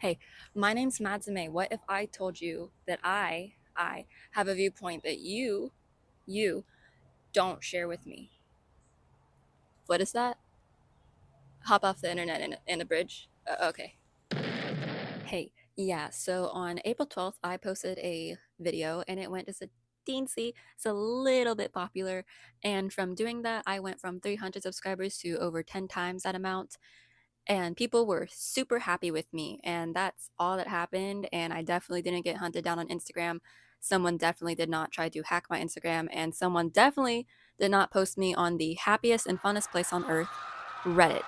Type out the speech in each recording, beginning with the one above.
Hey, my name's Madzume. What if I told you that I have a viewpoint that you don't share with me? What is that? Hop off the internet in a bridge? Okay. Hey, yeah, so on April 12th, I posted a video and it went just a teensy, it's a little bit popular. And from doing that, I went from 300 subscribers to over 10 times that amount. And people were super happy with me, and that's all that happened. And I definitely didn't get hunted down on Instagram. Someone definitely did not try to hack my Instagram, and someone definitely did not post me on the happiest and funnest place on earth, Reddit.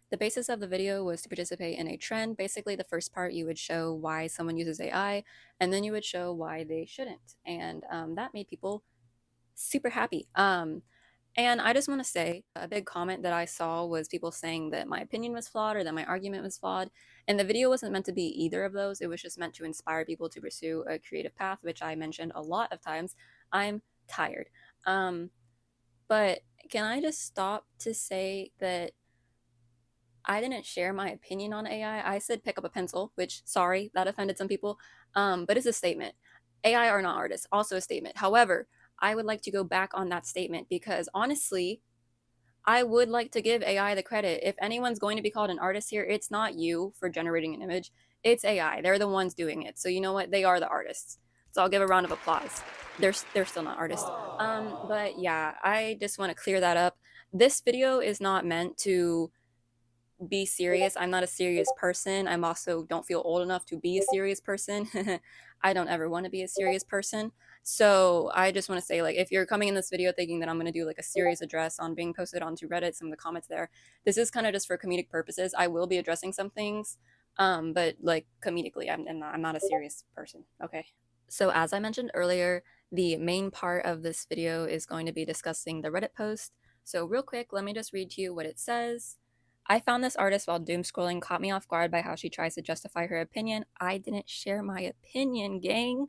The basis of the video was to participate in a trend. Basically, the first part you would show why someone uses AI, and then you would show why they shouldn't. And that made people super happy. And I just want to say a big comment that I saw was people saying that my opinion was flawed or that my argument was flawed. And the video wasn't meant to be either of those. It was just meant to inspire people to pursue a creative path, which I mentioned a lot of times. I'm tired. Um, but can I just stop to say that I didn't share my opinion on AI. I said pick up a pencil, which, sorry, that offended some people. But it's a statement. AI are not artists, also a statement. However, I would like to go back on that statement because honestly, I would like to give AI the credit. If anyone's going to be called an artist here, it's not you for generating an image. It's AI. They're the ones doing it. So you know what? They are the artists. So I'll give a round of applause. They're still not artists. But yeah, I just want to clear that up. This video is not meant to be serious. I'm not a serious person. I'm also don't feel old enough to be a serious person. I don't ever want to be a serious person. So I just want to say, like, if you're coming in this video thinking that I'm going to do like a serious address on being posted onto Reddit, some of the comments there, this is kind of just for comedic purposes. I will be addressing some things, but like comedically, I'm not a serious person. Okay. So as I mentioned earlier, the main part of this video is going to be discussing the Reddit post. So real quick, let me just read to you what it says. I found this artist while doom scrolling, caught me off guard by how she tries to justify her opinion. I didn't share my opinion, gang,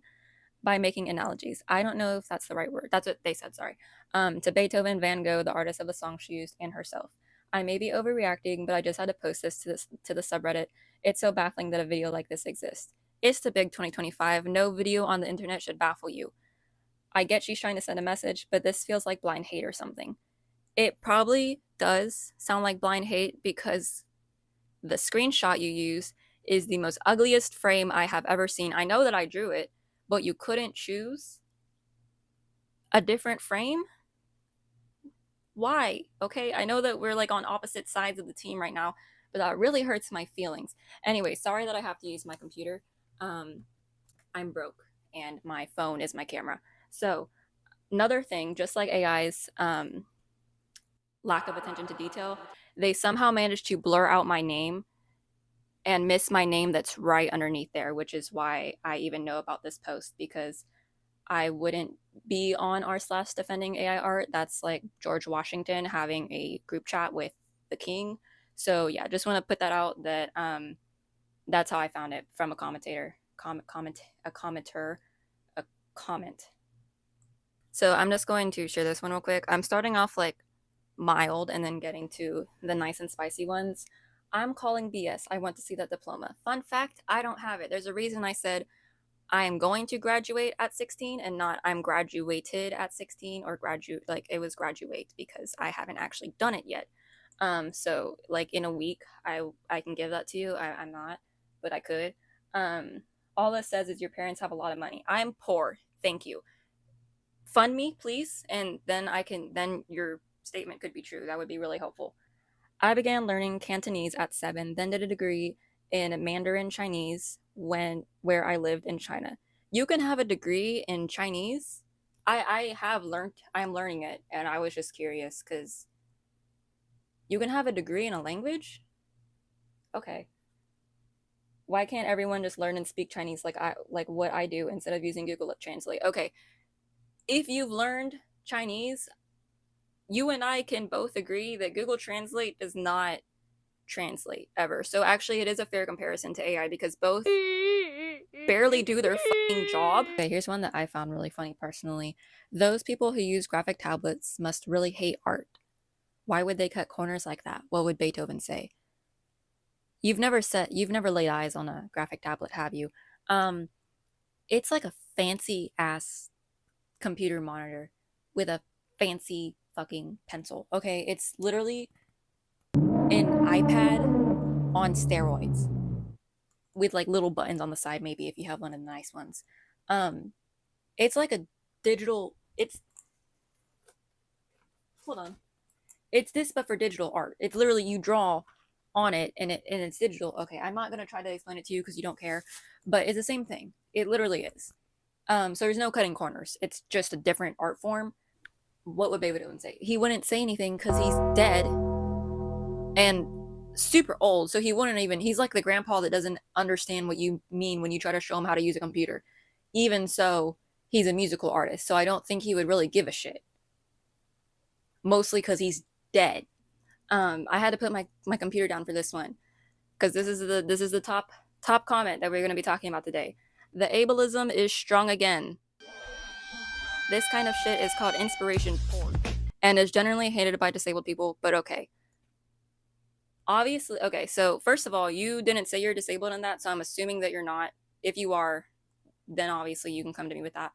by making analogies. I don't know if that's the right word. That's what they said, sorry. To Beethoven, Van Gogh, the artist of the song she used, and herself. I may be overreacting, but I just had to post this to the subreddit. It's so baffling that a video like this exists. It's the big 2025. No video on the internet should baffle you. I get she's trying to send a message, but this feels like blind hate or something. It probably does sound like blind hate because the screenshot you use is the most ugliest frame I have ever seen. I know that I drew it, but you couldn't choose a different frame? Why? Okay, I know that we're like on opposite sides of the team right now, but that really hurts my feelings. Anyway, sorry that I have to use my computer. Um, I'm broke and my phone is my camera. So, another thing, just like AI's lack of attention to detail, they somehow managed to blur out my name and miss my name that's right underneath there, which is why I even know about this post because I wouldn't be on r/ defending AI art. That's like George Washington having a group chat with the king. So yeah, just want to put that out that that's how I found it from a commentator, a commenter, a comment. So I'm just going to share this one real quick. I'm starting off like mild and then getting to the nice and spicy ones. I'm calling BS. I want to see that diploma. Fun fact, I don't have it. There's a reason I said I am going to graduate at 16 and not I'm graduated at 16 or graduate, like it was graduate because I haven't actually done it yet. So like in a week, I can give that to you. I'm not, but I could. All this says is your parents have a lot of money. I'm poor. Thank you. Fund me, please, and then your statement could be true. That would be really helpful. I began learning Cantonese at 7, then did a degree in Mandarin Chinese where I lived in China. You can have a degree in Chinese. I'm learning it, and I was just curious because you can have a degree in a language? Okay. Why can't everyone just learn and speak Chinese like what I do instead of using Google Translate? Okay. If you've learned Chinese, you and I can both agree that Google Translate does not translate ever. So actually, it is a fair comparison to AI because both barely do their fucking job. Okay, here's one that I found really funny personally. Those people who use graphic tablets must really hate art. Why would they cut corners like that? What would Beethoven say? You've never laid eyes on a graphic tablet, have you? Um, it's like a fancy ass computer monitor with a fancy fucking pencil. Okay, it's literally an iPad on steroids with like little buttons on the side, maybe if you have one of the nice ones. Um, it's like a digital. It's hold on. It's this, but for digital art. It's literally you draw on it, and it's digital. Okay, I'm not gonna try to explain it to you because you don't care, but it's the same thing. It literally is. So there's no cutting corners. It's just a different art form. What would Beethoven say? He wouldn't say anything because he's dead and super old. So he wouldn't even. He's like the grandpa that doesn't understand what you mean when you try to show him how to use a computer. Even so, he's a musical artist. So I don't think he would really give a shit. Mostly because he's dead. I had to put my computer down for this one because this is the top comment that we're going to be talking about today. The ableism is strong again. This kind of shit is called inspiration porn and is generally hated by disabled people, but okay. Obviously, okay, so first of all, you didn't say you're disabled in that, so I'm assuming that you're not. If you are, then obviously you can come to me with that.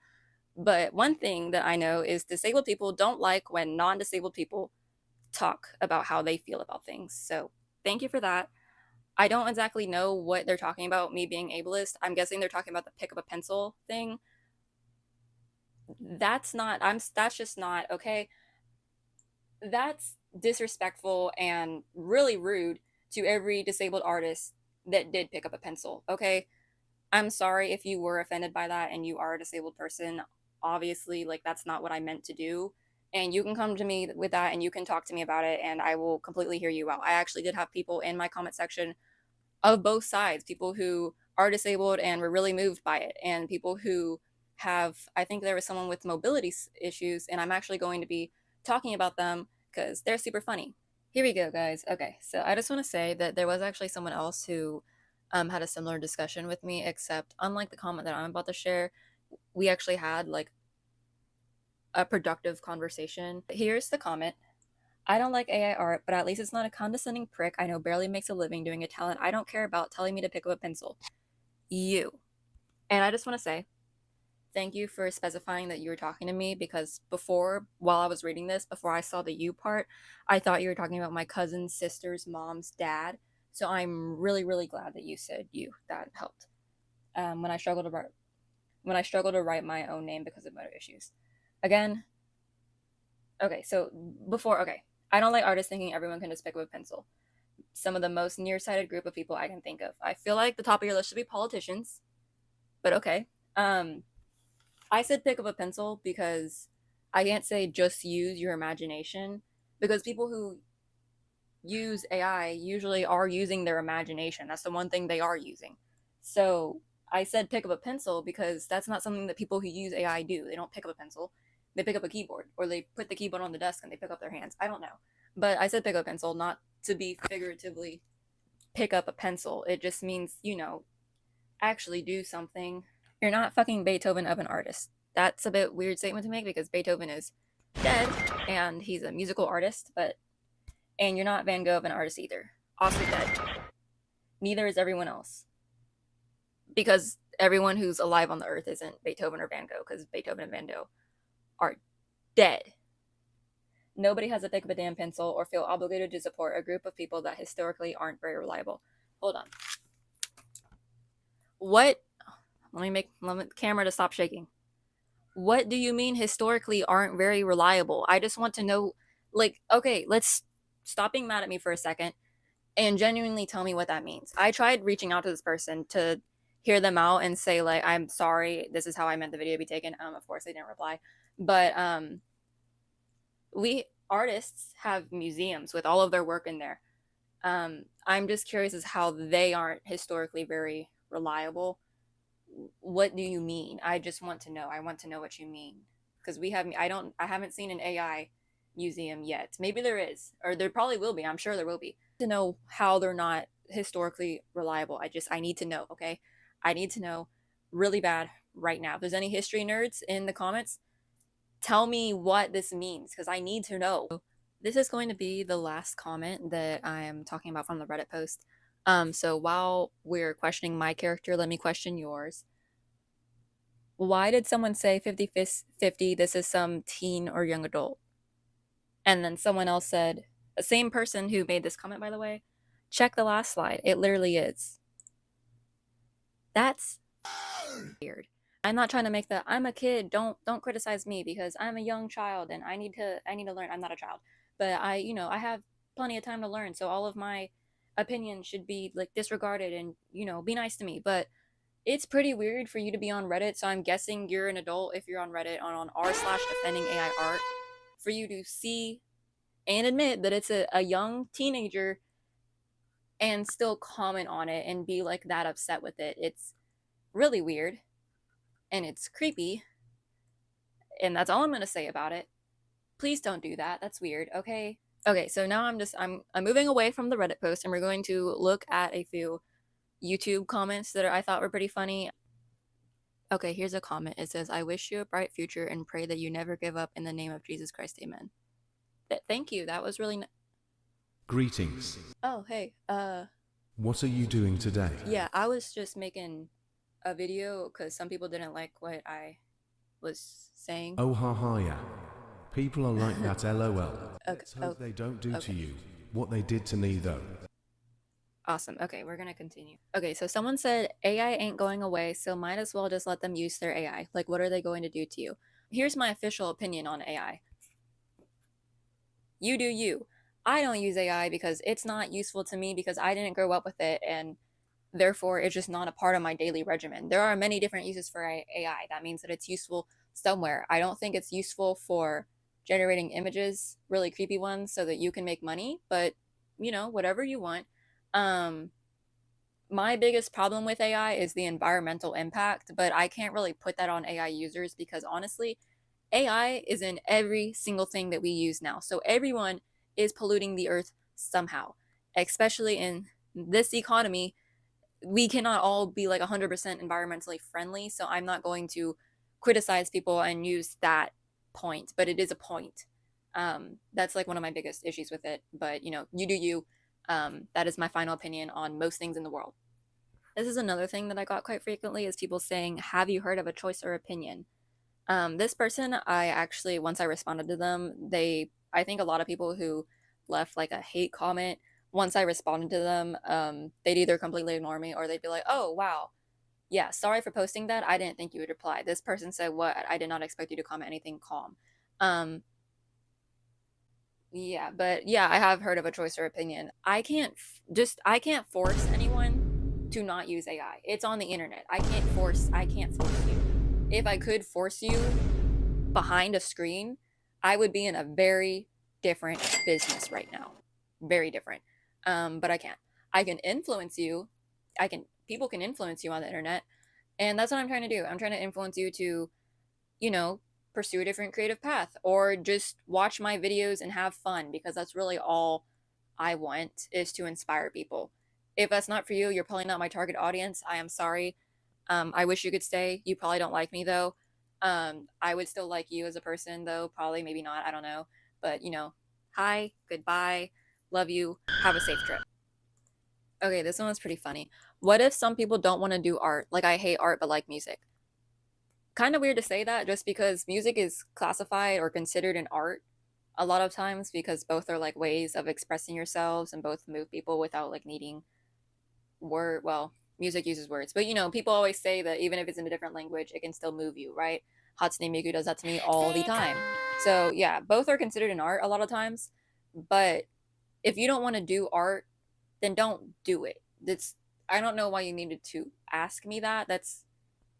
But one thing that I know is disabled people don't like when non disabled people talk about how they feel about things. So thank you for that. I don't exactly know what they're talking about, me being ableist. I'm guessing they're talking about the pick up a pencil thing. That's just not okay. That's disrespectful and really rude to every disabled artist that did pick up a pencil, okay? I'm sorry if you were offended by that and you are a disabled person. Obviously, like that's not what I meant to do. And you can come to me with that and you can talk to me about it and I will completely hear you out. I actually did have people in my comment section of both sides, people who are disabled and were really moved by it, and people who have, I think there was someone with mobility issues, and I'm actually going to be talking about them because they're super funny. Here we go, guys. Okay, so I just want to say that there was actually someone else who had a similar discussion with me, except unlike the comment that I'm about to share, we actually had like a productive conversation. Here's the comment. I don't like AI art, but at least it's not a condescending prick I know barely makes a living doing a talent I don't care about telling me to pick up a pencil. You. And I just want to say thank you for specifying that you were talking to me because before, while I was reading this, before I saw the you part, I thought you were talking about my cousin's sister's mom's dad. So I'm really, really glad that you said you. That helped. When I struggle to write my own name because of motor issues. Again, okay, so before, okay, I don't like artists thinking everyone can just pick up a pencil. Some of the most nearsighted group of people I can think of. I feel like the top of your list should be politicians, but okay. I said pick up a pencil because I can't say just use your imagination because people who use AI usually are using their imagination. That's the one thing they are using. So I said pick up a pencil because that's not something that people who use AI do. They don't pick up a pencil. They pick up a keyboard or they put the keyboard on the desk and they pick up their hands. I don't know. But I said pick up a pencil, not to be figuratively pick up a pencil. It just means, actually do something. You're not fucking Beethoven of an artist. That's a bit weird statement to make because Beethoven is dead and he's a musical artist, and you're not Van Gogh of an artist either. Also dead. Neither is everyone else. Because everyone who's alive on the earth isn't Beethoven or Van Gogh, because Beethoven and Van Gogh are dead. Nobody has to pick up a damn pencil or feel obligated to support a group of people that historically aren't very reliable. Hold on. What? Let me the camera to stop shaking. What do you mean historically aren't very reliable? I just want to know, like, okay, let's stop being mad at me for a second and genuinely tell me what that means. I tried reaching out to this person to hear them out and say, like, I'm sorry, this is how I meant the video to be taken. Of course, they didn't reply. But we artists have museums with all of their work in there. I'm just curious as how they aren't historically very reliable. What do you mean? I just want to know. I want to know what you mean because I haven't seen an AI museum yet. Maybe there is, or there probably will be. I'm sure there will be. To know how they're not historically reliable. I need to know. Okay, I need to know really bad right now. If there's any history nerds in the comments, tell me what this means because I need to know. This is going to be the last comment that I am talking about from the Reddit post. So while we're questioning my character, let me question yours. Why did someone say 50-50, this is some teen or young adult? And then someone else said, the same person who made this comment, by the way, check the last slide. It literally is. That's weird. I'm not trying to make that I'm a kid. Don't criticize me because I'm a young child and I need to learn. I'm not a child. But I have plenty of time to learn. So all of my opinions should be like disregarded and, be nice to me. But it's pretty weird for you to be on Reddit. So I'm guessing you're an adult if you're on Reddit on r/DefendingAIArt, for you to see and admit that it's a young teenager and still comment on it and be like that upset with it. It's really weird and it's creepy. And that's all I'm going to say about it. Please don't do that. That's weird. Okay. Okay, so now I'm moving away from the Reddit post and we're going to look at a few YouTube comments that I thought were pretty funny. Okay, here's a comment. It says, "I wish you a bright future and pray that you never give up in the name of Jesus Christ. Amen." Thank you. That was really Greetings. Oh, hey. What are you doing today? Yeah, I was just making a video cuz some people didn't like what I was saying. Oh ha ha yeah. People are like that lol. Let's hope Okay. they don't do to Okay. you what they did to me though. Awesome. Okay, we're going to continue. Okay, so someone said AI ain't going away, so might as well just let them use their AI. Like, what are they going to do to you? Here's my official opinion on AI. You do you. I don't use AI because it's not useful to me because I didn't grow up with it and therefore it's just not a part of my daily regimen. There are many different uses for AI. That means that it's useful somewhere. I don't think it's useful for generating images, really creepy ones, so that you can make money, but whatever you want. Um, my biggest problem with AI is the environmental impact, but I can't really put that on AI users because honestly, AI is in every single thing that we use now. So everyone is polluting the earth somehow, especially in this economy. We cannot all be like 100% environmentally friendly. So I'm not going to criticize people and use that point, but it is a point. That's like one of my biggest issues with it. But you do you. That is my final opinion on most things in the world. This is another thing that I got quite frequently is people saying, "Have you heard of a choice or opinion?" This person, I actually, once I responded to them, I think a lot of people who left like a hate comment, once I responded to them, they'd either completely ignore me or they'd be like, "Oh, wow. Yeah, sorry for posting that. I didn't think you would reply." This person said, "What? I did not expect you to comment anything calm." Um, yeah, but yeah, I have heard of a choice or opinion. I can't force anyone to not use AI. It's on the internet. I can't force you. If I could force you behind a screen, I would be in a very different business right now. Very different. But I can't. I can influence you. People can influence you on the internet, and that's what I'm trying to do. I'm trying to influence you to, you know, pursue a different creative path or just watch my videos and have fun because that's really all I want is to inspire people. If that's not for you, you're probably not my target audience. I am sorry. I wish you could stay. You probably don't like me though. I would still like you as a person though. Probably, maybe not. I don't know. But hi, goodbye, love you, have a safe trip. Okay, this one was pretty funny. What if some people don't want to do art? Like I hate art but like music. Kind of weird to say that just because music is classified or considered an art a lot of times because both are like ways of expressing yourselves and both move people without like needing music uses words, but people always say that even if it's in a different language it can still move you, right? Hatsune Miku does that to me all the time. So yeah, both are considered an art a lot of times, but if you don't want to do art, then don't do it. I don't know why you needed to ask me that.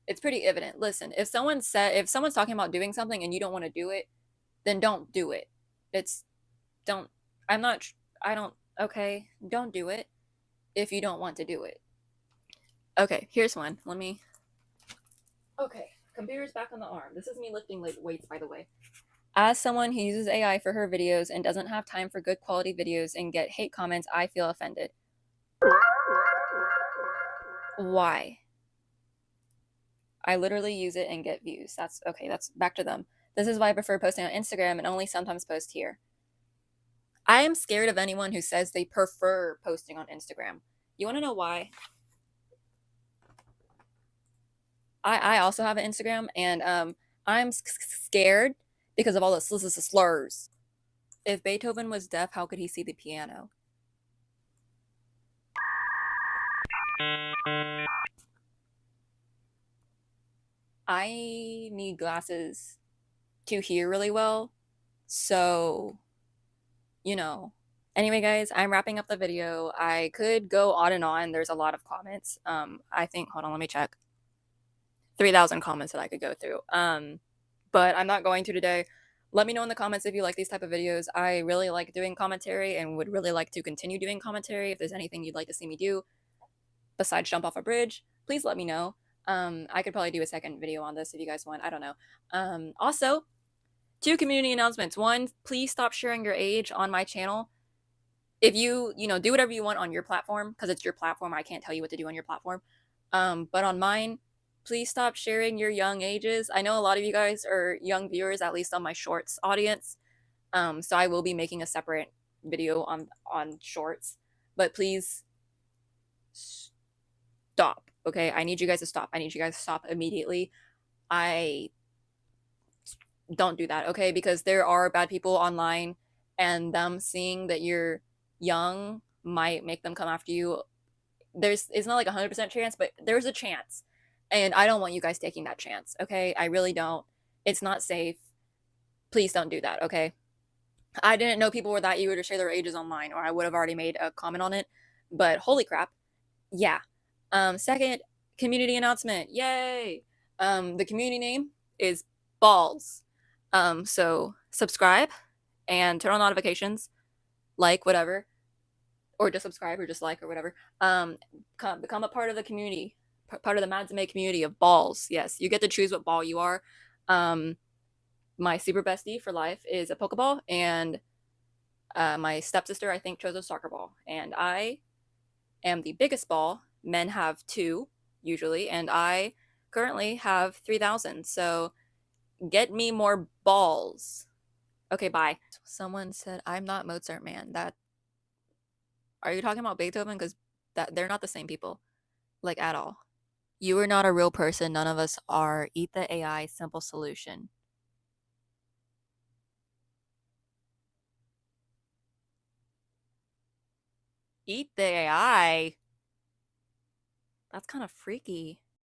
It's pretty evident. Listen, if someone's talking about doing something and you don't want to do it, then don't do it. It's don't I'm not I don't Okay, don't do it if you don't want to do it. Okay, here's one. Okay, computer's back on the arm. This is me lifting like weights, by the way. As someone who uses AI for her videos and doesn't have time for good quality videos and get hate comments, I feel offended. Why? I literally use it and get views. That's okay, that's back to them. This is why I prefer posting on Instagram and only sometimes post here. I am scared of anyone who says they prefer posting on Instagram. You want to know why? I also have an Instagram, and I'm scared because of all the slurs. If Beethoven was deaf, how could he see the piano? I need glasses to hear really well, so you know. Anyway, guys, I'm wrapping up the video. I could go on and on. There's a lot of comments. I think, hold on, let me check. 3,000 comments that I could go through. But I'm not going to today. Let me know in the comments if you like these type of videos. I really like doing commentary and would really like to continue doing commentary. If there's anything you'd like to see me do besides jump off a bridge, please let me know. I could probably do a second video on this if you guys want. I don't know. Also, two community announcements. One, please stop sharing your age on my channel. If you do whatever you want on your platform, because it's your platform, I can't tell you what to do on your platform. But on mine, please stop sharing your young ages. I know a lot of you guys are young viewers, at least on my shorts audience. So I will be making a separate video on shorts. But please stop. Okay, I need you guys to stop. I need you guys to stop immediately. I don't do that, okay? Because there are bad people online, and them seeing that you're young might make them come after you. It's not like 100% chance, but there's a chance. And I don't want you guys taking that chance, okay? I really don't. It's not safe. Please don't do that, okay? I didn't know people were that eager to share their ages online, or I would have already made a comment on it. But holy crap. Yeah. Second, community announcement. Yay. The community name is Balls. So subscribe and turn on notifications, like whatever, or just subscribe or just like or whatever. Become a part of the community, part of the Madsime community of balls. Yes, you get to choose what ball you are. My super bestie for life is a Pokeball, and my stepsister I think chose a soccer ball, and I am the biggest ball. Men have two usually, and I currently have 3,000. So get me more balls. Okay, bye. Someone said I'm not Mozart Man. That Are you talking about Beethoven? Because that they're not the same people, like at all. You are not a real person. None of us are. Eat the AI. Simple solution. Eat the AI. That's kind of freaky.